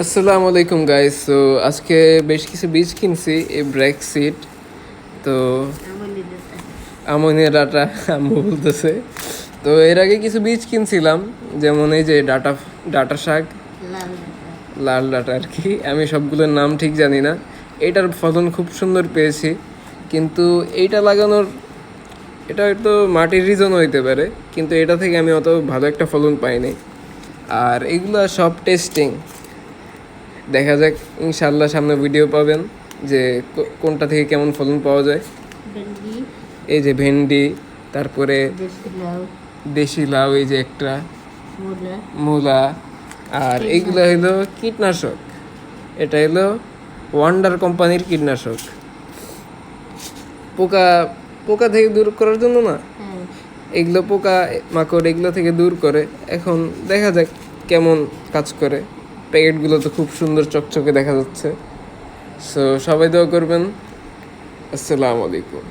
আসসালামু আলাইকুম guys. So আজকে বেশ কিছু বীজ কিনছি এই ব্রেক সিড। তো আমনের ডাটা আম্মু বলতেছে। তো এর আগে কিছু বীজ কিনছিলাম, যেমন এই যে ডাটা শাক, লাল ডাটা আর কি। আমি সবগুলোর নাম ঠিক জানি না। এটার ফলন খুব সুন্দর পেয়েছি, কিন্তু এইটা লাগানোর এটা হয়তো মাটির রিজন হইতে পারে, কিন্তু এটা থেকে আমি অত ভালো একটা ফলন পাইনি। আর এগুলো সব টেস্টিং, দেখা যাক ইনশাল্লাহ সামনে ভিডিও পাবেন যে কোনটা থেকে কেমন ফলন পাওয়া যায়। এই যে ভেন্ডি, তারপরে দেশি লাউ, এই যে একটা মূলা। আর এইগুলো হলো কীটনাশক, এটা হলো ওয়ান্ডার কোম্পানির কীটনাশক, পোকা পোকা থেকে দূর করার জন্য না। এগুলো পোকা মাকড় এগুলো থেকে দূর করে। এখন দেখা যাক কেমন কাজ করে। প্যাকেটগুলো তো খুব সুন্দর চকচকে দেখা যাচ্ছে। সো সবাই দোয়া করবেন। আসসালামু আলাইকুম।